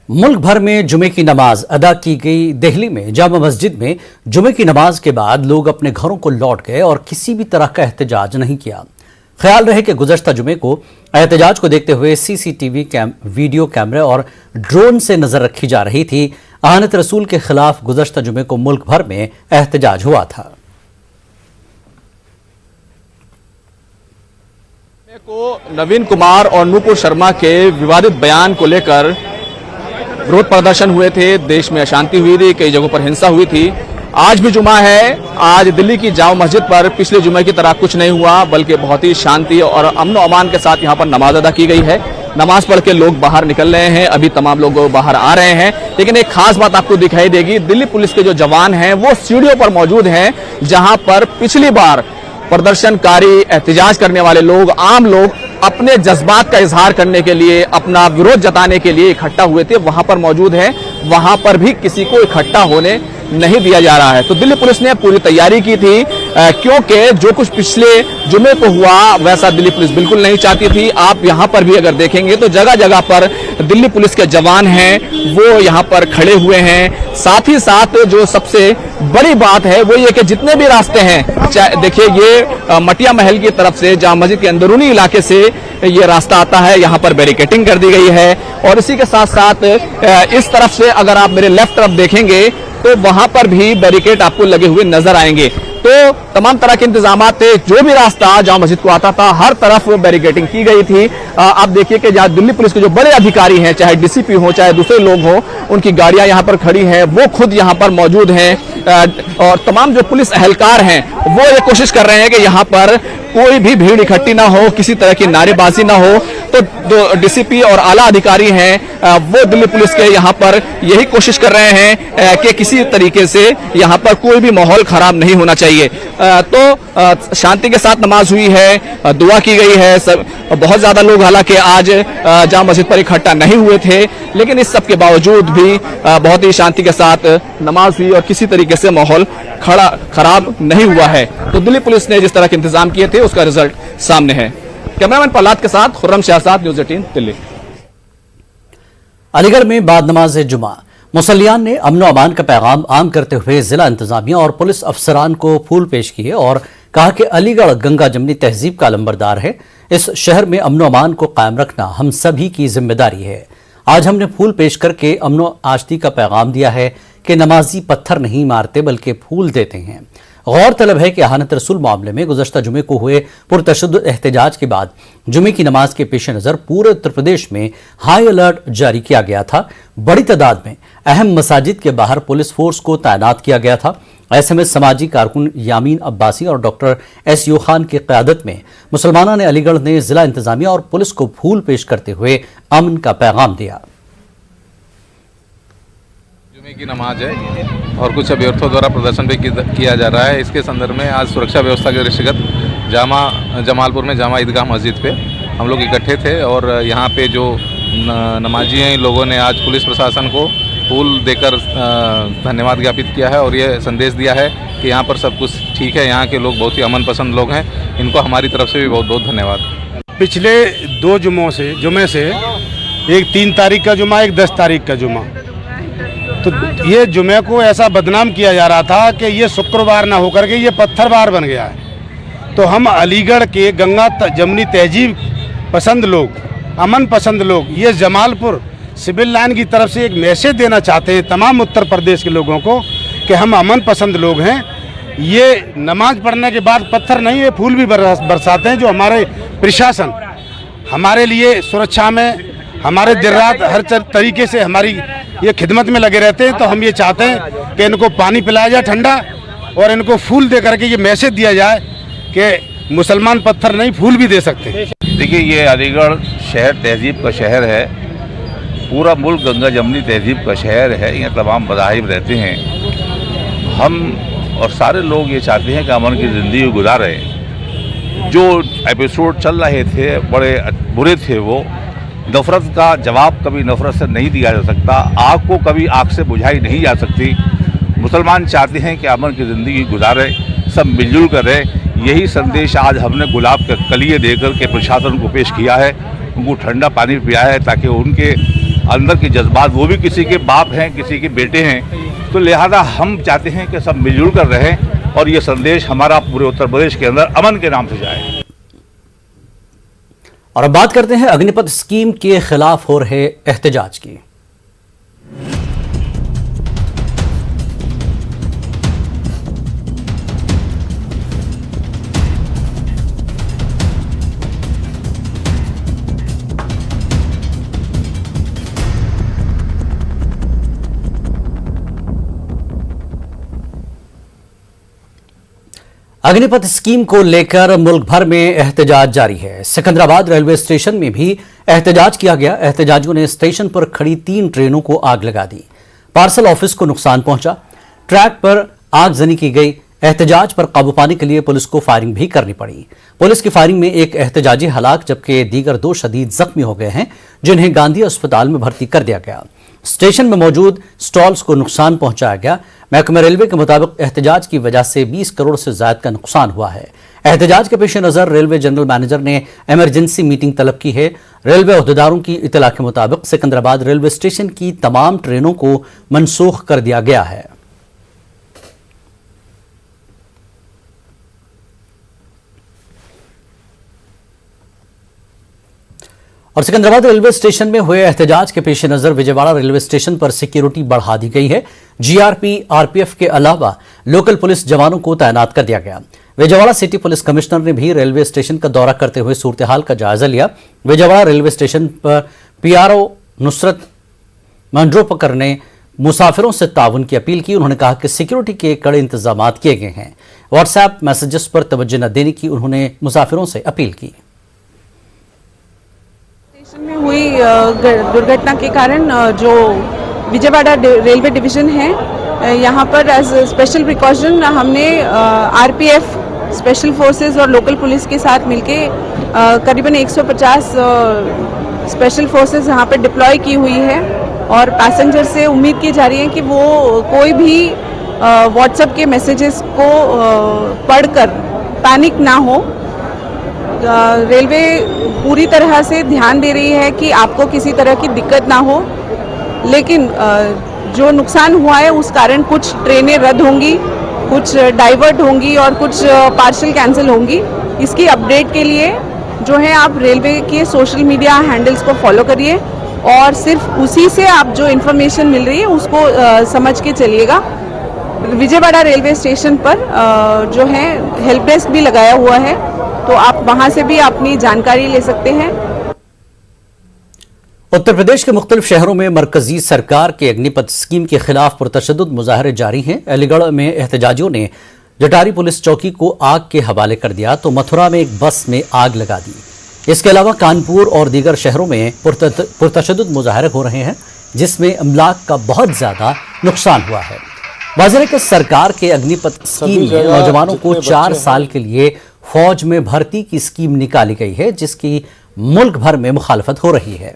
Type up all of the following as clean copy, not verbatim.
मुल्क भर में जुमे की नमाज अदा की गई। दिल्ली में जामा मस्जिद में जुमे की नमाज के बाद लोग अपने घरों को लौट गए और किसी भी तरह का एहतजाज नहीं किया। ख्याल रहे कि गुज़श्ता जुमे को एहतजाज को देखते हुए सीसीटीवी वीडियो कैमरे और ड्रोन से नजर रखी जा रही थी। आनत रसूल के खिलाफ गुज़श्ता जुमे को मुल्क भर में एहतजाज हुआ था। को नवीन कुमार और नूपुर शर्मा के विवादित बयान को लेकर विरोध प्रदर्शन हुए थे। देश में अशांति हुई थी, कई जगहों पर हिंसा हुई थी। आज भी जुमा है। आज दिल्ली की जामा मस्जिद पर पिछले जुमे की तरह कुछ नहीं हुआ, बल्कि बहुत ही शांति और अमन व अमान के साथ यहाँ पर नमाज अदा की गई है। नमाज पढ़ के लोग बाहर निकल रहे हैं। अभी तमाम लोग बाहर आ रहे हैं, लेकिन एक खास बात आपको दिखाई देगी। दिल्ली पुलिस के जो जवान हैं वो सीढ़ियों पर मौजूद हैं, जहां पर पिछली बार प्रदर्शनकारी, एहतजाज करने वाले लोग, आम लोग अपने जज्बात का इजहार करने के लिए, अपना विरोध जताने के लिए इकट्ठा हुए थे, वहां पर मौजूद हैं। वहां पर भी किसी को इकट्ठा होने नहीं दिया जा रहा है। तो दिल्ली पुलिस ने पूरी तैयारी की थी, क्योंकि जो कुछ पिछले जुमे को हुआ वैसा दिल्ली पुलिस बिल्कुल नहीं चाहती थी। आप यहां पर भी अगर देखेंगे तो जगह जगह पर दिल्ली पुलिस के जवान हैं, वो यहां पर खड़े हुए हैं। साथ ही साथ जो सबसे बड़ी बात है वो ये कि जितने भी रास्ते हैं, देखिए ये मटिया महल की तरफ से जामा मस्जिद के अंदरूनी इलाके से ये रास्ता आता है, यहाँ पर बैरिकेटिंग कर दी गई है। और इसी के साथ साथ इस तरफ से अगर आप मेरे लेफ्ट तरफ देखेंगे तो वहां पर भी बैरिकेड आपको लगे हुए नजर आएंगे। तो तमाम तरह के इंतजाम थे। जो भी रास्ता जामा मस्जिद को आता था हर तरफ बैरिकेडिंग की गई थी। आप देखिए कि जहाँ दिल्ली पुलिस के जो बड़े अधिकारी हैं, चाहे डीसीपी हो चाहे दूसरे लोग हों, उनकी गाड़ियां यहाँ पर खड़ी हैं, वो खुद यहाँ पर मौजूद हैं। और तमाम जो पुलिस एहलकार हैं वो ये कोशिश कर रहे हैं कि यहाँ पर कोई भी भीड़ इकट्ठी ना हो, किसी तरह की नारेबाजी ना हो। तो जो डीसीपी और आला अधिकारी हैं वो दिल्ली पुलिस के यहाँ पर यही कोशिश कर रहे हैं कि किसी तरीके से यहाँ पर कोई भी माहौल खराब नहीं होना चाहिए। तो शांति के साथ नमाज हुई है, दुआ की गई है। सब बहुत ज्यादा लोग हालांकि आज जामा मस्जिद पर इकट्ठा नहीं हुए थे, लेकिन इस सब के बावजूद भी बहुत ही शांति के साथ नमाज हुई और किसी तरीके से माहौल खराब नहीं हुआ है। तो दिल्ली पुलिस ने जिस तरह के इंतजाम किए थे उसका रिजल्ट सामने है। कैमरामैन प्रहलाद के साथ खुर्रम शहजाद, न्यूज़ 18 दिल्ली। अलीगढ़ में बाद नमाज जुमा मुसल्लियान ने अमन व अमान का पैगाम आम करते हुए जिला इंतजामिया और पुलिस अफसरान को फूल पेश किए और कहा कि अलीगढ़ गंगा जमनी तहजीब का लंबरदार है। इस शहर में अमन व अमान को कायम रखना हम सभी की जिम्मेदारी है। आज हमने फूल पेश करके अमन व आश्ती का पैगाम दिया है कि नमाजी पत्थर नहीं मारते बल्कि फूल देते हैं। गौरतलब है कि आनत रसूल मामले में गुज़श्ता जुमे को हुए पुरतशद्दुद एहतजाज के बाद जुमे की नमाज के पेश नज़र पूरे उत्तर प्रदेश में हाई अलर्ट जारी किया गया था। बड़ी तादाद में अहम मसाजिद के बाहर पुलिस फोर्स को तैनात किया गया था। ऐसे में समाजी कारकुन यामीन अब्बासी और डॉक्टर SU खान की क़यादत में मुसलमानों ने अलीगढ़ ने जिला इंतजामिया और पुलिस को फूल पेश करते हुए अमन का पैगाम दिया। जुमे की नमाज है और कुछ अभ्यर्थियों द्वारा प्रदर्शन भी किया जा रहा है। इसके संदर्भ में आज सुरक्षा व्यवस्था के दृष्टिगत जमालपुर में जामा ईदगाह मस्जिद पे हम लोग इकट्ठे थे और यहाँ पे जो नमाजी हैं लोगों ने आज पुलिस प्रशासन को फूल देकर धन्यवाद ज्ञापित किया है और ये संदेश दिया है कि यहाँ पर सब कुछ ठीक है। यहाँ के लोग बहुत ही अमन पसंद लोग हैं, इनको हमारी तरफ से भी बहुत बहुत धन्यवाद। पिछले 2 जुमे से एक 3 तारीख का जुमा, एक 10 तारीख का जुमा, तो ये जुमे को ऐसा बदनाम किया जा रहा था कि ये शुक्रवार ना होकर के ये पत्थरवार बन गया है। तो हम अलीगढ़ के गंगा जमनी तहजीब पसंद लोग, अमन पसंद लोग, ये जमालपुर सिविल लाइन की तरफ से एक मैसेज देना चाहते हैं तमाम उत्तर प्रदेश के लोगों को कि हम अमन पसंद लोग हैं। ये नमाज पढ़ने के बाद पत्थर नहीं, ये फूल भी बरसाते हैं। जो हमारे प्रशासन हमारे लिए सुरक्षा में, हमारे दिन रात हर तरीके से हमारी ये खिदमत में लगे रहते हैं। तो हम ये चाहते हैं कि इनको पानी पिलाया जाए ठंडा और इनको फूल दे करके ये मैसेज दिया जाए कि मुसलमान पत्थर नहीं फूल भी दे सकते हैं। देखिए, ये अलीगढ़ शहर तहजीब का शहर है, पूरा मुल्क गंगा जमनी तहजीब का शहर है। यहाँ तमाम मज़ाहिब रहते हैं। हम और सारे लोग ये चाहते हैं कि अमन की ज़िंदगी गुजारें। जो एपिसोड चल रहे थे बड़े बुरे थे, वो नफ़रत का जवाब कभी नफ़रत से नहीं दिया जा सकता, आग को कभी आग से बुझाई नहीं जा सकती। मुसलमान चाहते हैं कि अमन की ज़िंदगी गुजारे, सब मिलजुल कर रहे। यही संदेश आज हमने गुलाब के कलिए देकर के प्रशासन को पेश किया है, उनको ठंडा पानी पिया है ताकि उनके अंदर के जज्बात, वो भी किसी के बाप हैं, किसी के बेटे हैं, तो लिहाजा हम चाहते हैं कि सब मिलजुल कर रहें और ये संदेश हमारा पूरे उत्तर प्रदेश के अंदर अमन के नाम से जाए। और अब बात करते हैं अग्निपथ स्कीम के खिलाफ हो रहे एहतजाज की। अग्निपथ स्कीम को लेकर मुल्क भर में एहतजाज जारी है। सिकंदराबाद रेलवे स्टेशन में भी एहतजाज किया गया। एहतजाजियों ने स्टेशन पर खड़ी 3 ट्रेनों को आग लगा दी। पार्सल ऑफिस को नुकसान पहुंचा। ट्रैक पर आगजनी की गई। एहतजाज पर काबू पाने के लिए पुलिस को फायरिंग भी करनी पड़ी। पुलिस की फायरिंग में एक एहतजाजी हलाक जबकि दीगर 2 शदीद जख्मी हो गए हैं, जिन्हें गांधी अस्पताल में भर्ती कर दिया गया। स्टेशन में मौजूद स्टॉल्स को नुकसान पहुंचाया गया। महकमा रेलवे के मुताबिक एहतजाज की वजह से 20 करोड़ से ज्यादा का नुकसान हुआ है। एहतजाज के पेश नजर रेलवे जनरल मैनेजर ने इमरजेंसी मीटिंग तलब की है। रेलवे अहदेदारों की इतला के मुताबिक सिकंदराबाद रेलवे स्टेशन की तमाम ट्रेनों को मनसूख कर दिया गया है। और सिकंदराबाद रेलवे स्टेशन में हुए एहतजाज के पेश नजर विजयवाड़ा रेलवे स्टेशन पर सिक्योरिटी बढ़ा दी गई है। जीआरपी, आरपीएफ के अलावा लोकल पुलिस जवानों को तैनात कर दिया गया। विजयवाड़ा सिटी पुलिस कमिश्नर ने भी रेलवे स्टेशन का दौरा करते हुए सूरत हाल का जायजा लिया। विजयवाड़ा रेलवे स्टेशन पर पीआरओ नुसरत मंड्रोपकर ने मुसाफिरों से ताउन की अपील की। उन्होंने कहा कि सिक्योरिटी के कड़े इंतजाम किए गए हैं। व्हाट्सएप मैसेजेस पर तवज्जो न देने की उन्होंने मुसाफिरों से अपील की। में हुई दुर्घटना के कारण जो विजयवाड़ा रेलवे डिवीजन है, यहाँ पर एज स्पेशल प्रिकॉशन हमने आरपीएफ, स्पेशल फोर्सेस और लोकल पुलिस के साथ मिलके करीबन 150 स्पेशल फोर्सेस यहाँ पर डिप्लॉय की हुई है। और पैसेंजर से उम्मीद की जा रही है कि वो कोई भी व्हाट्सएप के मैसेजेस को पढ़कर पैनिक ना हो। रेलवे पूरी तरह से ध्यान दे रही है कि आपको किसी तरह की दिक्कत ना हो, लेकिन जो नुकसान हुआ है उस कारण कुछ ट्रेनें रद्द होंगी, कुछ डाइवर्ट होंगी और कुछ पार्शल कैंसिल होंगी। इसकी अपडेट के लिए जो है आप रेलवे के सोशल मीडिया हैंडल्स को फॉलो करिए और सिर्फ उसी से आप जो इन्फॉर्मेशन मिल रही है उसको समझ के चलिएगा। विजयवाड़ा रेलवे स्टेशन पर जो है हेल्प डेस्क भी लगाया हुआ है, तो आप वहां से भी अपनी जानकारी ले सकते हैं। उत्तर प्रदेश के मुख्तलिफ शहरों में मरकजी सरकार के अग्निपथ स्कीम के खिलाफ पुरतशद्दुद मुजाहरे जारी हैं। अलीगढ़ में एहतजाजियों ने जटारी पुलिस चौकी को आग के हवाले कर दिया तो मथुरा में एक बस में आग लगा दी। इसके अलावा कानपुर और दीगर शहरों में पुरतशद्दुद मुजाहरे हो रहे हैं, जिसमें अमलाक का बहुत ज्यादा नुकसान हुआ है। वाज़ेह है कि सरकार के अग्निपथ स्कीम में नौजवानों को 4 साल के लिए फौज में भर्ती की स्कीम निकाली गई है, जिसकी मुल्क भर में मुखालफत हो रही है।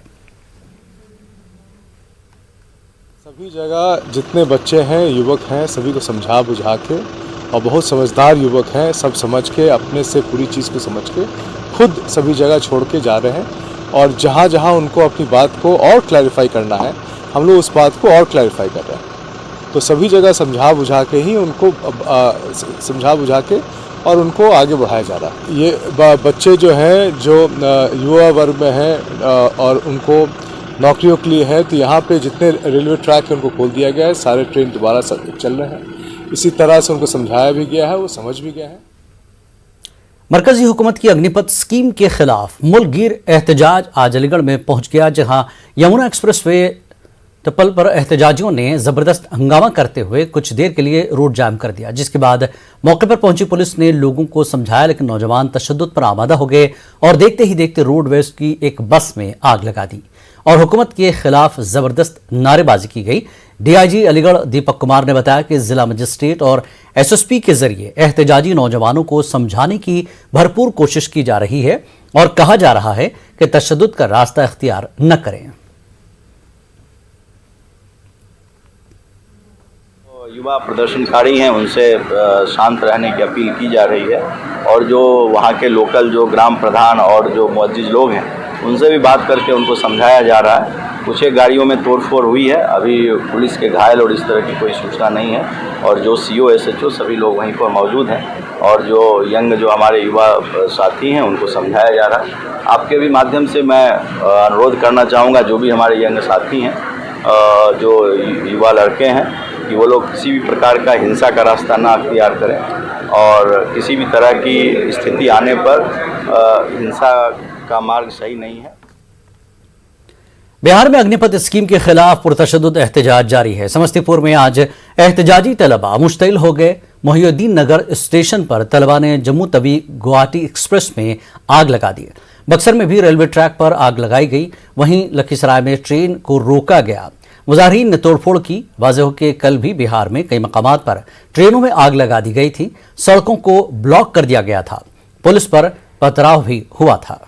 सभी जगह जितने बच्चे हैं, युवक हैं, सभी को समझा बुझा के, और बहुत समझदार युवक हैं, सब समझ के, अपने से पूरी चीज़ को समझ के खुद सभी जगह छोड़ के जा रहे हैं। और जहाँ जहाँ उनको अपनी बात को और क्लैरिफाई करना है, हम लोग उस बात को और क्लैरिफाई कर रहे हैं। तो सभी जगह समझा बुझा के ही उनको समझा बुझा के और उनको आगे बढ़ाया जा रहा है। ये बच्चे जो हैं, जो युवा वर्ग में हैं और उनको नौकरियों के लिए है, तो यहाँ पे जितने रेलवे ट्रैक है उनको खोल दिया गया है। सारे ट्रेन दोबारा चल रहे हैं। इसी तरह से उनको समझाया भी गया है, वो समझ भी गया है। मरकजी हुकूमत की अग्निपथ स्कीम के खिलाफ मुल्कगीर एहतजाज आज अलीगढ़ में पहुंच गया, जहां यमुना एक्सप्रेस वे टप्पल पर एहतजाजियों ने जबरदस्त हंगामा करते हुए कुछ देर के लिए रोड जाम कर दिया, जिसके बाद मौके पर पहुंची पुलिस ने लोगों को समझाया, लेकिन नौजवान तशद्दुद पर आमादा हो गए और देखते ही देखते रोडवेज की एक बस में आग लगा दी और हुकूमत के खिलाफ जबरदस्त नारेबाजी की गई। डीआईजी अलीगढ़ दीपक कुमार ने बताया कि जिला मजिस्ट्रेट और एसएसपी के जरिए एहतजाजी नौजवानों को समझाने की भरपूर कोशिश की जा रही है और कहा जा रहा है कि तशद्दुद का रास्ता इख्तियार न करें। युवा प्रदर्शनकारी हैं, उनसे शांत रहने की अपील की जा रही है और जो वहाँ के लोकल जो ग्राम प्रधान और जो मुअज्जिज लोग हैं, उनसे भी बात करके उनको समझाया जा रहा है कुछ एक गाड़ियों में तोड़फोड़ हुई है। अभी पुलिस के घायल और इस तरह की कोई सूचना नहीं है और जो CO SHO सभी लोग वहीं पर मौजूद हैं और जो हमारे युवा साथी हैं उनको समझाया जा रहा है। आपके भी माध्यम से मैं अनुरोध करना चाहूँगा जो भी हमारे यंग साथी हैं, जो युवा लड़के हैं, कि वो लोग किसी भी प्रकार का हिंसा का रास्ता ना अख्तियार करें और किसी भी तरह की स्थिति आने पर हिंसा का मार्ग सही नहीं है। बिहार में अग्निपथ स्कीम के खिलाफ पुरतशद्दुद एहतजाज जारी है। समस्तीपुर में आज एहतजाजी तलबा मुश्तइल हो गए। मोहिउद्दीन नगर स्टेशन पर तलबा ने जम्मू तवी गुवाहाटी एक्सप्रेस में आग लगा दी। बक्सर में भी रेलवे ट्रैक पर आग लगाई गई। वहीं लखीसराय में ट्रेन को रोका गया। मुजाहिरीन ने तोड़फोड़ की। वाज़ेह हो कि कल भी बिहार में कई मकामात पर ट्रेनों में आग लगा दी गई थी। सड़कों को ब्लॉक कर दिया गया था। पुलिस पर पथराव भी हुआ था।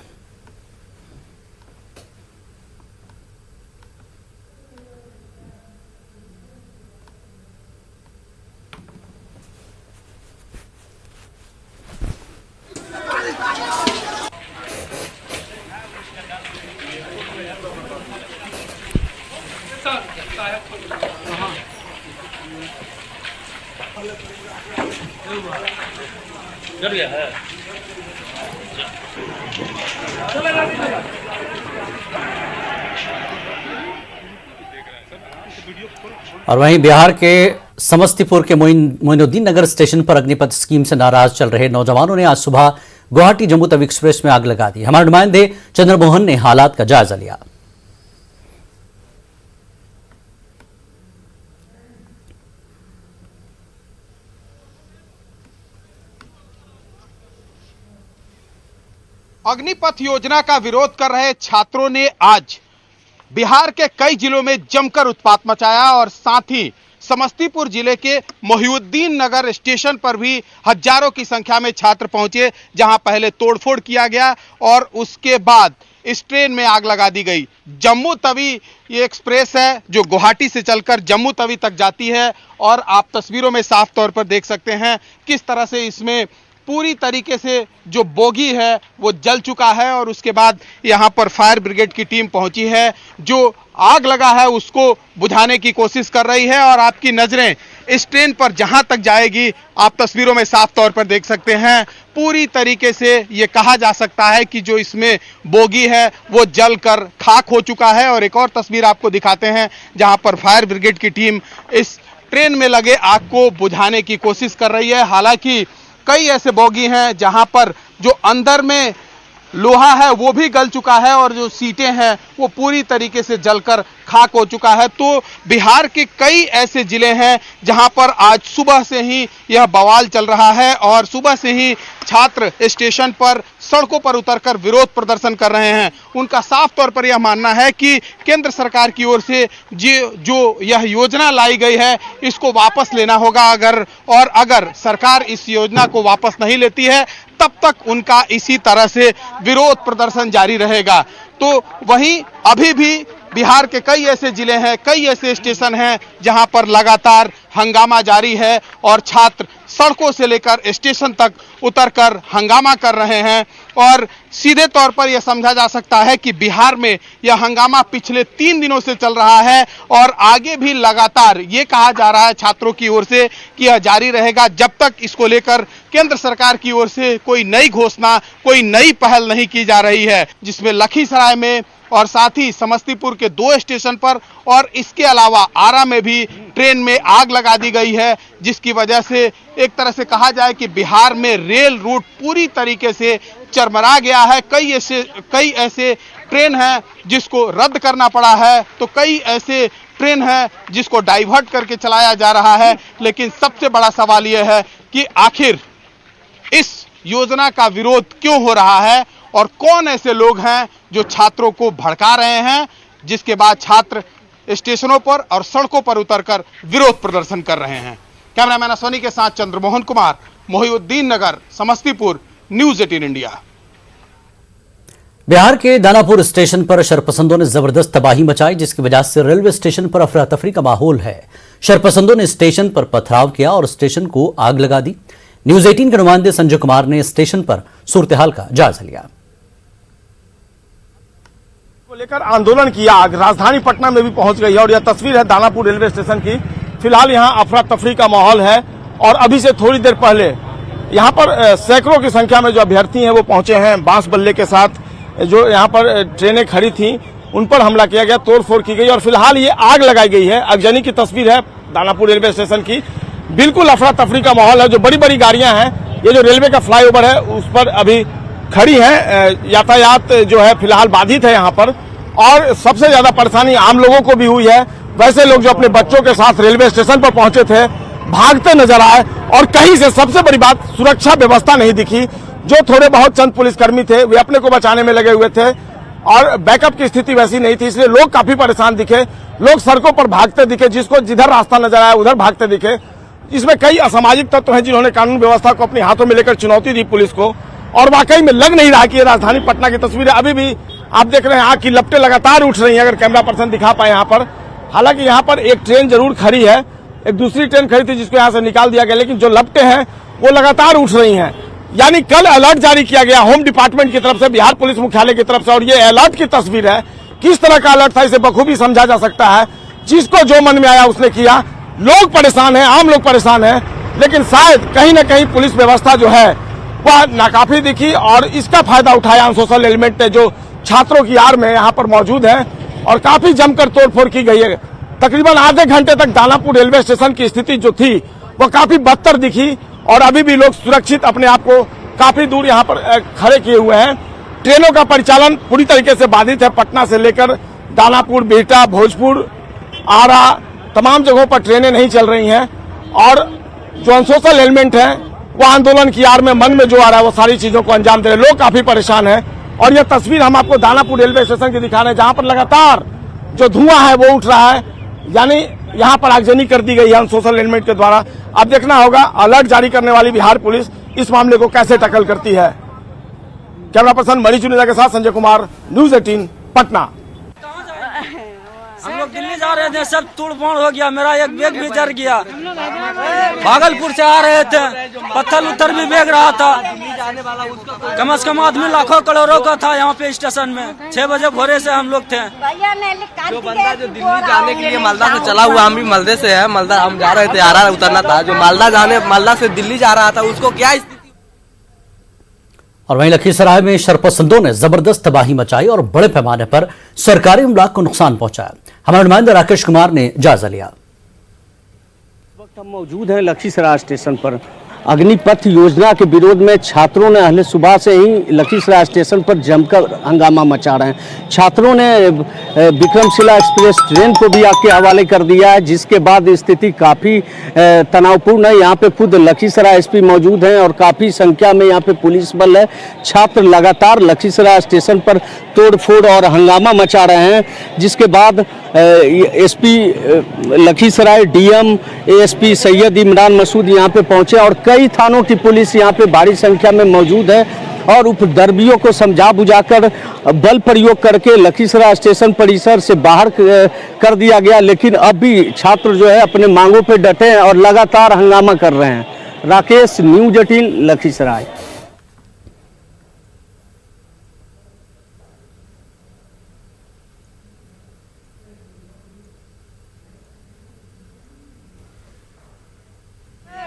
और वहीं बिहार के समस्तीपुर के मोइनुद्दीन नगर स्टेशन पर अग्निपथ स्कीम से नाराज चल रहे नौजवानों ने आज सुबह गुवाहाटी जम्मू तवी एक्सप्रेस में आग लगा दी। हमारे नुमाइंदे चंद्रमोहन ने हालात का जायजा लिया। अग्निपथ योजना का विरोध कर रहे छात्रों ने आज बिहार के कई जिलों में जमकर उत्पात मचाया और साथ ही समस्तीपुर जिले के मोहिउद्दीन नगर स्टेशन पर भी हजारों की संख्या में छात्र पहुंचे, जहां पहले तोड़फोड़ किया गया और उसके बाद इस ट्रेन में आग लगा दी गई। जम्मू तवी ये एक्सप्रेस है जो गुवाहाटी से चलकर जम्मू तवी तक जाती है और आप तस्वीरों में साफ तौर पर देख सकते हैं किस तरह से इसमें पूरी तरीके से जो बोगी है वो जल चुका है और उसके बाद यहाँ पर फायर ब्रिगेड की टीम पहुंची है जो आग लगा है उसको बुझाने की कोशिश कर रही है। और आपकी नजरें इस ट्रेन पर जहां तक जाएगी आप तस्वीरों में साफ तौर पर देख सकते हैं। पूरी तरीके से ये कहा जा सकता है कि जो इसमें बोगी है वो जलकर खाक हो चुका है। और एक और तस्वीर आपको दिखाते हैं जहां पर फायर ब्रिगेड की टीम इस ट्रेन में लगे आग को बुझाने की कोशिश कर रही है। हालांकि कई ऐसे बोगी हैं जहां पर जो अंदर में लोहा है वो भी गल चुका है और जो सीटें हैं वो पूरी तरीके से जलकर खाक हो चुका है। तो बिहार के कई ऐसे जिले हैं जहां पर आज सुबह से ही यह बवाल चल रहा है और सुबह से ही छात्र स्टेशन पर सड़कों पर उतरकर विरोध प्रदर्शन कर रहे हैं। उनका साफ तौर पर यह मानना है कि केंद्र सरकार की ओर से जो यह योजना लाई गई है इसको वापस लेना होगा। अगर सरकार इस योजना को वापस नहीं लेती है तब तक उनका इसी तरह से विरोध प्रदर्शन जारी रहेगा। तो वहीं अभी भी बिहार के कई ऐसे जिले हैं, कई ऐसे स्टेशन हैं जहां पर लगातार हंगामा जारी है और छात्र सड़कों से लेकर स्टेशन तक उतरकर हंगामा कर रहे हैं। और सीधे तौर पर यह समझा जा सकता है कि बिहार में यह हंगामा पिछले 3 दिनों से चल रहा है और आगे भी लगातार ये कहा जा रहा है छात्रों की ओर से कि यह जारी रहेगा जब तक इसको लेकर केंद्र सरकार की ओर से कोई नई घोषणा, कोई नई पहल नहीं की जा रही है। जिसमें लखीसराय में और साथ ही समस्तीपुर के 2 स्टेशन पर और इसके अलावा आरा में भी ट्रेन में आग लगा दी गई है, जिसकी वजह से एक तरह से कहा जाए कि बिहार में रेल रूट पूरी तरीके से चरमरा गया है। कई ऐसे ट्रेन हैं जिसको रद्द करना पड़ा है, तो कई ऐसे ट्रेन हैं जिसको डाइवर्ट करके चलाया जा रहा है। लेकिन सबसे बड़ा सवाल यह है कि आखिर इस योजना का विरोध क्यों हो रहा है और कौन ऐसे लोग हैं जो छात्रों को भड़का रहे हैं, जिसके बाद छात्र स्टेशनों पर और सड़कों पर उतरकर विरोध प्रदर्शन कर रहे हैं। कैमरामैन अश्वनी के साथ चंद्रमोहन कुमार, मोहिउद्दीन नगर, समस्तीपुर, न्यूज़ 18 इंडिया। बिहार के दानापुर स्टेशन पर शरपसंदों ने जबरदस्त तबाही मचाई, जिसकी वजह से रेलवे स्टेशन पर अफरा तफरी का माहौल है। शरपसंदों ने स्टेशन पर पथराव किया और स्टेशन को आग लगा दी। न्यूज़ 18 के नुमाइंदे संजय कुमार ने स्टेशन पर सूरत हाल का जायजा लिया। को लेकर आंदोलन किया, राजधानी पटना में भी पहुंच गई है और यह तस्वीर है दानापुर रेलवे स्टेशन की। फिलहाल यहाँ अफरा तफरी का माहौल है और अभी से थोड़ी देर पहले यहाँ पर सैकड़ों की संख्या में जो अभ्यर्थी हैं वो पहुंचे हैं। बांस बल्ले के साथ जो यहाँ पर ट्रेनें खड़ी थी उन पर हमला किया गया, तोड़फोड़ की गई और फिलहाल ये आग लगाई गई है। अगजनी की तस्वीर है दानापुर रेलवे स्टेशन की। बिल्कुल अफरा तफरी का माहौल है। जो बड़ी बड़ी गाड़ियां हैं, ये जो रेलवे का फ्लाईओवर है उस पर अभी खड़ी है। यातायात जो है फिलहाल बाधित है यहाँ पर और सबसे ज्यादा परेशानी आम लोगों को भी हुई है। वैसे लोग जो अपने बच्चों के साथ रेलवे स्टेशन पर पहुंचे थे भागते नजर आए और कहीं से सबसे बड़ी बात सुरक्षा व्यवस्था नहीं दिखी। जो थोड़े बहुत चंद पुलिसकर्मी थे वे अपने को बचाने में लगे हुए थे और बैकअप की स्थिति वैसी नहीं थी, इसलिए लोग काफी परेशान दिखे। लोग सड़कों पर भागते दिखे, जिसको जिधर रास्ता नजर आया उधर भागते दिखे। इसमें कई असामाजिक तत्व हैं जिन्होंने कानून व्यवस्था को अपने हाथों में लेकर चुनौती दी पुलिस को और वाकई में लग नहीं रहा कि ये राजधानी पटना की तस्वीर है। अभी भी आप देख रहे हैं आग की लपटें लगातार उठ रही हैं, अगर कैमरा पर्सन दिखा पाए यहाँ पर। हालांकि यहाँ पर एक ट्रेन जरूर खड़ी है, एक दूसरी ट्रेन खड़ी थी जिसको यहाँ से निकाल दिया गया, लेकिन जो लपटें हैं वो लगातार उठ रही हैं। यानी कल अलर्ट जारी किया गया होम डिपार्टमेंट की तरफ से, बिहार पुलिस मुख्यालय की तरफ से, और ये अलर्ट की तस्वीर है। किस तरह का अलर्ट था इसे बखूबी समझा जा सकता है। जिसको जो मन में आया उसने किया। लोग परेशान हैं, आम लोग परेशान हैं, लेकिन शायद कहीं ना कहीं पुलिस व्यवस्था जो है वह नाकाफी दिखी और इसका फायदा उठाया अनसोशल एलिमेंट ने जो छात्रों की आड़ में यहाँ पर मौजूद है और काफी जमकर तोड़फोड़ की गई है। तकरीबन आधे घंटे तक दानापुर रेलवे स्टेशन की स्थिति जो थी वो काफी बदतर दिखी और अभी भी लोग सुरक्षित अपने आप को काफी दूर यहाँ पर खड़े किए हुए हैं। ट्रेनों का परिचालन पूरी तरीके से बाधित है। पटना से लेकर दानापुर, बिहटा, भोजपुर, आरा तमाम जगहों पर ट्रेनें नहीं चल रही हैं और जो अनसोशल एलिमेंट है वो आंदोलन की आड़ में मन में जो आ रहा है वो सारी चीजों को अंजाम दे रहे हैं। लोग काफी परेशान हैं और यह तस्वीर हम आपको दानापुर रेलवे स्टेशन की दिखा रहे हैं, जहां पर लगातार जो धुआं है वो उठ रहा है। यानी यहाँ पर आगजनी कर दी गई है अनसोशल एलिमेंट के द्वारा। अब देखना होगा अलर्ट जारी करने वाली बिहार पुलिस इस मामले को कैसे टैकल करती है। कैमरा पर्सन मणि चुनिया के साथ संजय कुमार, न्यूज 18 पटना। हम लोग दिल्ली जा रहे थे, सब तोड़-फोड़ हो गया, मेरा एक बैग भी जल गया। भागलपुर से आ रहे थे, पत्थर उत्तर भी बेग रहा था। कम से कम आदमी लाखों करोड़ों का था यहाँ पे स्टेशन में। 6 बजे भोरे से हम लोग थे। जो बंदा जो दिल्ली जाने के लिए मालदा से चला हुआ, हम भी मालदे से है, मालदा हम जा रहे थे, आरा उतरना था। जो मालदा से दिल्ली जा रहा था उसको क्या स्थिति। और वहीं लखीसराय में शरपसंदों ने जबरदस्त तबाही मचाई और बड़े पैमाने पर सरकारी अमलाक को नुकसान पहुंचाया। हमारे नुमाइंदा राकेश कुमार ने जायजा लिया। इस वक्त हम मौजूद हैं लखीसराय स्टेशन पर। अग्निपथ योजना के विरोध में छात्रों ने अहले सुबह से ही लखीसराय स्टेशन पर जमकर हंगामा मचा रहे हैं। छात्रों ने विक्रमशिला एक्सप्रेस ट्रेन को भी आग के हवाले कर दिया है, जिसके बाद स्थिति काफ़ी तनावपूर्ण है। यहाँ पे खुद लखीसराय एसपी मौजूद हैं और काफ़ी संख्या में यहाँ पे पुलिस बल है। छात्र लगातार लखीसराय स्टेशन पर तोड़फोड़ और हंगामा मचा रहे हैं, जिसके बाद SP Lakhisarai, DM, ASP Syed Imran Masood यहाँ पे पहुँचे और कई थानों की पुलिस यहाँ पे भारी संख्या में मौजूद है और उपद्रवियों को समझा बुझाकर बल प्रयोग करके लखीसराय स्टेशन परिसर से बाहर कर दिया गया। लेकिन अब भी छात्र जो है अपने मांगों पे डटे हैं और लगातार हंगामा कर रहे हैं। राकेश, न्यूज 18 लखीसराय।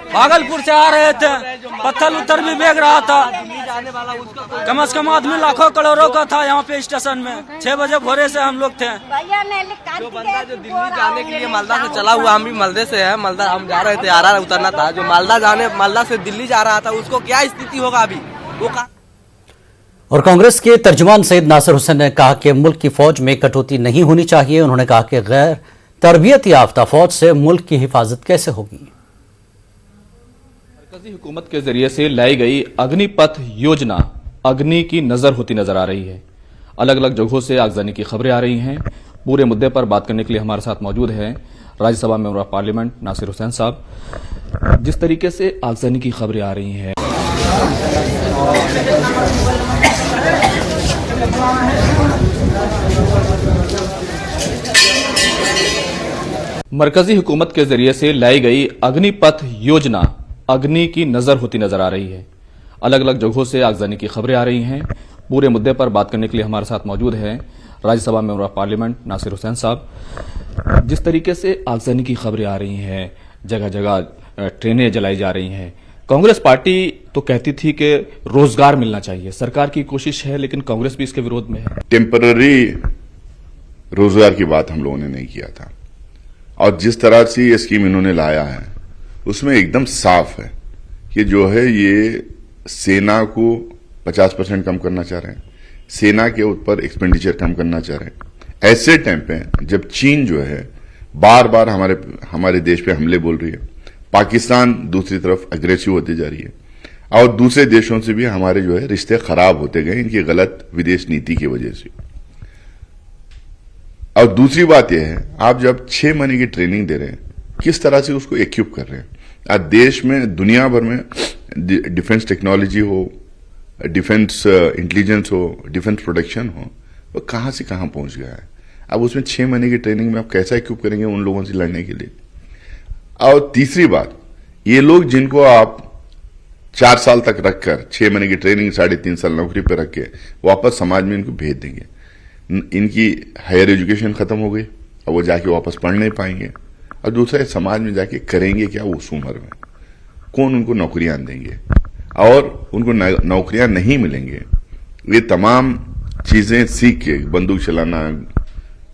भागलपुर से आ रहे थे, पत्थर उत्तर भी बेग रहा था। कम से कम आदमी लाखों करोड़ों का था यहाँ पे स्टेशन में। 6 बजे भोरे से हम लोग थे। जो बंदा जो दिल्ली जाने के लिए मालदा से चला हुआ, हम भी मालदे से है, मालदा हम जा रहे थे, आरा उतरना था। जो मालदा से दिल्ली जा रहा था उसको क्या स्थिति होगा अभी वो और कांग्रेस के तर्जुमान सैयद नासिर हुसैन ने कहा कि मुल्क की फौज में कटौती नहीं होनी चाहिए। उन्होंने कहा कि गैर तरबियत याफ्ता फौज से मुल्क की हिफाजत कैसे होगी। मरकजी हुकूमत के जरिए से लाई गई अग्निपथ योजना अग्नि की नजर होती नजर आ रही है। अलग अलग जगहों से आगजनी की खबरें आ रही हैं। पूरे मुद्दे पर बात करने के लिए हमारे साथ मौजूद हैं Rajya Sabha member of parliament Nasir Hussain साहब। जिस तरीके से आगजनी की खबरें आ रही हैं, मरकजी हुकूमत के जरिए से लाई गई अग्निपथ योजना अग्नि की नजर होती नजर आ रही है। अलग अलग जगहों से आगजनी की खबरें आ रही हैं। पूरे मुद्दे पर बात करने के लिए हमारे साथ मौजूद हैं Rajya Sabha member of parliament Nasir Hussain साहब, जिस तरीके से आगजनी की खबरें आ रही हैं, जगह जगह ट्रेनें जलाई जा रही हैं, कांग्रेस पार्टी तो कहती थी कि रोजगार मिलना चाहिए, सरकार की कोशिश है, लेकिन कांग्रेस भी इसके विरोध में है। टेम्पररी रोजगार की बात हम लोगों ने नहीं किया था, और जिस तरह से ये स्कीम इन्होंने लाया है उसमें एकदम साफ है कि जो है ये सेना को 50% कम करना चाह रहे हैं, सेना के ऊपर एक्सपेंडिचर कम करना चाह रहे हैं। ऐसे टाइम पे जब चीन जो है बार बार हमारे देश पे हमले बोल रही है, पाकिस्तान दूसरी तरफ अग्रेसिव होती जा रही है, और दूसरे देशों से भी हमारे जो है रिश्ते खराब होते गए इनकी गलत विदेश नीति की वजह से। और दूसरी बात यह है, आप जब 6 महीने की ट्रेनिंग दे रहे हैं, किस तरह से उसको इक्विप कर रहे हैं। आज देश में दुनिया भर में डिफेंस टेक्नोलॉजी हो, डिफेंस इंटेलिजेंस हो, डिफेंस प्रोटेक्शन हो, वो कहां से कहां पहुंच गया है। अब उसमें 6 महीने की ट्रेनिंग में आप कैसा इक्विप करेंगे उन लोगों से लड़ने के लिए। और तीसरी बात, ये लोग जिनको आप 4 साल तक रखकर 6 महीने की ट्रेनिंग 3.5 साल नौकरी पर रख के वापस समाज में इनको भेज देंगे, इनकी हायर एजुकेशन खत्म हो गई, और वो जाके वापस पढ़ नहीं पाएंगे, और दूसरा समाज में जाके करेंगे क्या उस उम्र में, कौन उनको नौकरियां देंगे, और उनको नौकरियां नहीं मिलेंगे। ये तमाम चीजें सीख के, बंदूक चलाना,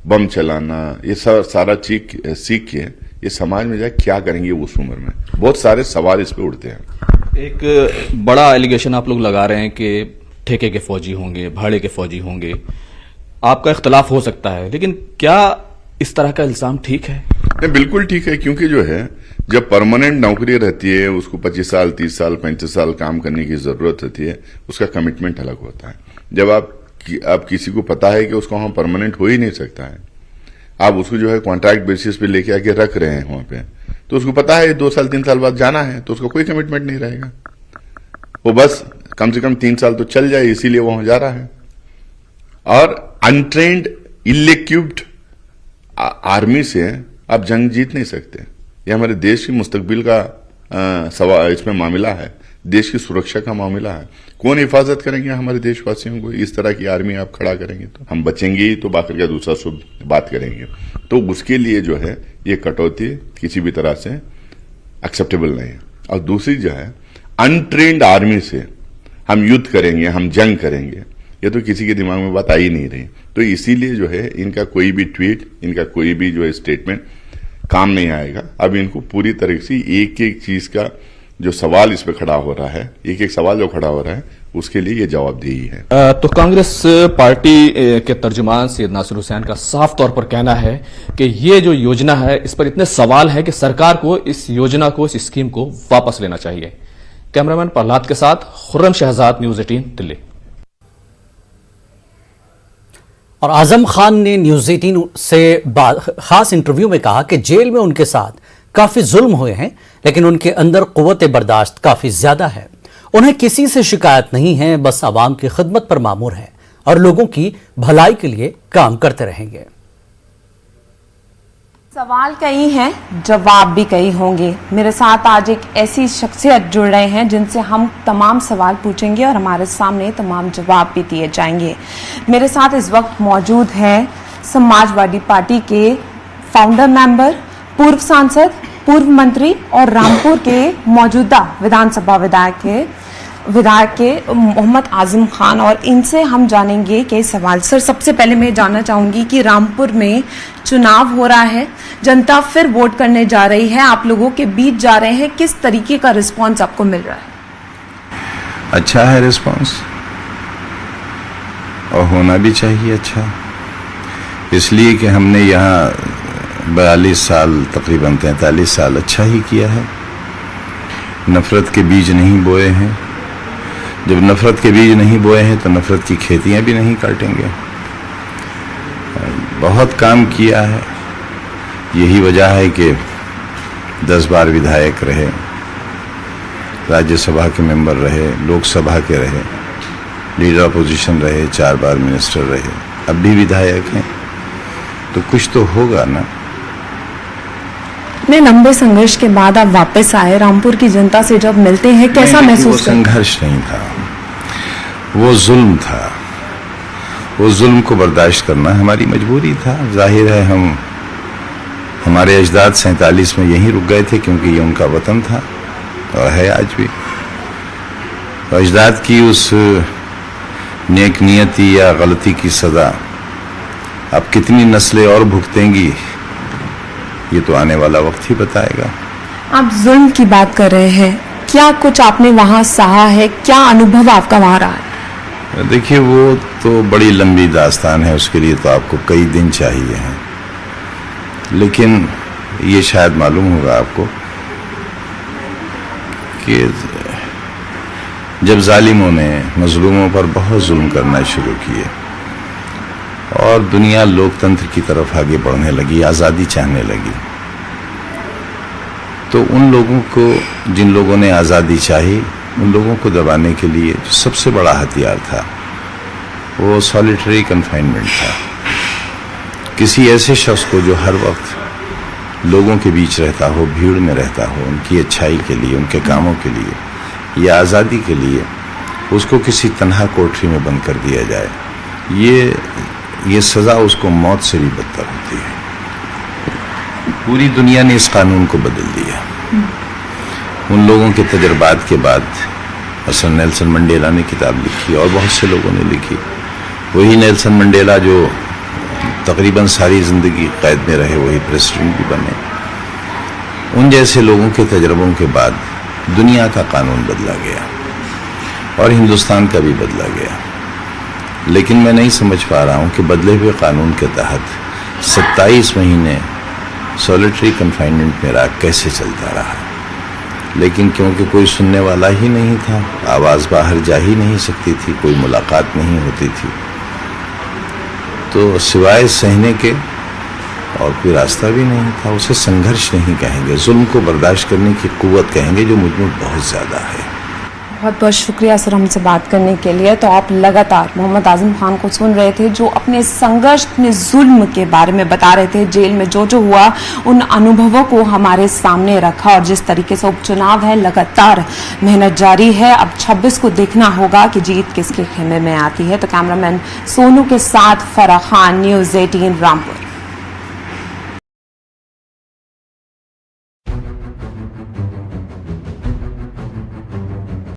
बम चलाना, ये सारा चीज सीख के ये समाज में जाए क्या करेंगे उस उम्र में, बहुत सारे सवाल इस पे उठते हैं। एक बड़ा एलिगेशन आप लोग लगा रहे हैं कि ठेके के फौजी होंगे, भाड़े के फौजी होंगे, आपका इख्तलाफ हो सकता है, लेकिन क्या इस तरह का इल्जाम ठीक है? नहीं, बिल्कुल ठीक है, क्योंकि जो है जब परमानेंट नौकरी रहती है उसको 25 साल, 30 साल, 35 साल काम करने की जरूरत होती है, उसका कमिटमेंट अलग होता है। जब आप किसी को पता है कि उसको वहां परमानेंट हो ही नहीं सकता है, आप उसको जो है कॉन्ट्रैक्ट बेसिस पे लेके आके रख रहे हैं वहां पे, तो उसको पता है 2 साल 3 साल बाद जाना है, तो उसका कोई कमिटमेंट नहीं रहेगा, वो बस कम से कम 3 साल तो चल जाए, इसीलिए वहां जा रहा है। और अनट्रेन्ड, इल इक्विप्ड आर्मी से आप जंग जीत नहीं सकते। ये हमारे देश की मुस्तकबिल का सवाल, इसमें मामला है, देश की सुरक्षा का मामला है। कौन हिफाजत करेंगे हमारे देशवासियों को? इस तरह की आर्मी आप खड़ा करेंगे तो हम बचेंगे, तो बाकी का दूसरा शुभ बात करेंगे, तो उसके लिए जो है ये कटौती किसी भी तरह से एक्सेप्टेबल नहीं है। और दूसरी जो है, अनट्रेन्ड आर्मी से हम युद्ध करेंगे, हम जंग करेंगे, ये तो किसी के दिमाग में बात आ ही नहीं रही। तो इसीलिए जो है इनका कोई भी ट्वीट, इनका कोई भी जो है स्टेटमेंट काम नहीं आएगा। अब इनको पूरी तरह से एक एक चीज का जो सवाल इस पे खड़ा हो रहा है, एक एक सवाल जो खड़ा हो रहा है, उसके लिए ये जवाबदेही है। तो कांग्रेस पार्टी के तर्जुमान सैयद नासिर हुसैन का साफ तौर पर कहना है कि ये जो योजना है, इस पर इतने सवाल है कि सरकार को इस योजना को, इस स्कीम को वापस लेना चाहिए। कैमरामैन प्रहलाद के साथ खुर्रम शहजाद, न्यूज 18 दिल्ली। और आजम खान ने न्यूज 18 से खास इंटरव्यू में कहा कि जेल में उनके साथ काफी जुल्म हुए हैं, लेकिन उनके अंदर कुव्वत बर्दाश्त काफी ज्यादा है। उन्हें किसी से शिकायत नहीं है, बस आवाम की खिदमत पर मामूर है और लोगों की भलाई के लिए काम करते रहेंगे। सवाल कई हैं, जवाब भी कई होंगे। मेरे साथ आज एक ऐसी शख्सियत जुड़ रहे हैं जिनसे हम तमाम सवाल पूछेंगे और हमारे सामने तमाम जवाब भी दिए जाएंगे। मेरे साथ इस वक्त मौजूद हैं समाजवादी पार्टी के फाउंडर मेंबर, पूर्व सांसद, पूर्व मंत्री और रामपुर के मौजूदा विधानसभा विधायक के मोहम्मद आजम खान, और इनसे हम जानेंगे कई सवाल। सर, सबसे पहले मैं जानना चाहूंगी कि रामपुर में चुनाव हो रहा है, जनता फिर वोट करने जा रही है, आप लोगों के बीच जा रहे हैं, किस तरीके का रिस्पांस आपको मिल रहा है? अच्छा है रिस्पांस, और होना भी चाहिए अच्छा, इसलिए कि हमने यहाँ 42 साल, तकरीबन 43 साल अच्छा ही किया है। नफरत के बीज नहीं बोए हैं। जब नफरत के बीज नहीं बोए हैं तो नफरत की खेतियां भी नहीं काटेंगे। बहुत काम किया है, यही वजह है कि 10 बार विधायक रहे, राज्यसभा के मेंबर रहे, लोकसभा के रहे, लीडर अपोजिशन रहे, 4 बार मिनिस्टर रहे, अब भी विधायक हैं, तो कुछ तो होगा ना। इतने लंबे संघर्ष के बाद आप वापस आए, रामपुर की जनता से जब मिलते हैं कैसा महसूस करते हैं? वो संघर्ष नहीं था, वो जुल्म था, वो जुल्म को बर्दाश्त करना हमारी मजबूरी था। जाहिर है हमारे अजदाद 47 में यहीं रुक गए थे क्योंकि ये उनका वतन था और है आज भी। अजदाद की उस नेक नियति या गलती की सजा अब कितनी नस्लें और भुगतेंगी ये तो आने वाला वक्त ही बताएगा। आप जुल्म की बात कर रहे हैं, क्या कुछ आपने वहां सहा है, क्या अनुभव आपका वहां रहा है? देखिए वो तो बड़ी लंबी दास्तान है, उसके लिए तो आपको कई दिन चाहिए हैं, लेकिन ये शायद मालूम होगा आपको कि जब जालिमों ने मजलूमों पर बहुत जुल्म करना शुरू किए और दुनिया लोकतंत्र की तरफ आगे बढ़ने लगी, आज़ादी चाहने लगी, तो उन लोगों को, जिन लोगों ने आज़ादी चाही, उन लोगों को दबाने के लिए जो सबसे बड़ा हथियार था वो सॉलिटरी कन्फाइनमेंट था। किसी ऐसे शख्स को जो हर वक्त लोगों के बीच रहता हो, भीड़ में रहता हो, उनकी अच्छाई के लिए, उनके कामों के लिए या आज़ादी के लिए, उसको किसी तन्हा कोठरी में बंद कर दिया जाए, ये सज़ा उसको मौत से भी बदतर होती है। पूरी दुनिया ने इस कानून को बदल दिया। उन लोगों के तजर्बात के बाद असल नेल्सन मंडेला ने किताब लिखी और बहुत से लोगों ने लिखी। वही नेल्सन मंडेला जो तकरीबन सारी ज़िंदगी कैद में रहे, वही प्रेसिडेंट भी बने। उन जैसे लोगों के तजर्बों के बाद दुनिया का कानून बदला गया और हिंदुस्तान का भी बदला गया, लेकिन मैं नहीं समझ पा रहा हूँ कि बदले हुए कानून के तहत 27 महीने सॉलिटरी कन्फाइनमेंट मेरा कैसे चलता रहा। लेकिन क्योंकि कोई सुनने वाला ही नहीं था, आवाज़ बाहर जा ही नहीं सकती थी, कोई मुलाकात नहीं होती थी, तो सिवाय सहने के और कोई रास्ता भी नहीं था। उसे संघर्ष नहीं कहेंगे, जुल्म को बर्दाश्त करने की कुव्वत कहेंगे जो मुझ में बहुत ज़्यादा है। बहुत बहुत शुक्रिया सर हमसे बात करने के लिए। तो आप लगातार मोहम्मद आजम खान को सुन रहे थे जो अपने संघर्ष में जुल्म के बारे में बता रहे थे, जेल में जो हुआ उन अनुभवों को हमारे सामने रखा और जिस तरीके से उपचुनाव है, लगातार मेहनत जारी है। अब 26 को देखना होगा कि जीत किसके खेमे में आती है। तो कैमरामैन सोनू के साथ फराह खान, न्यूज़ 18 रामपुर।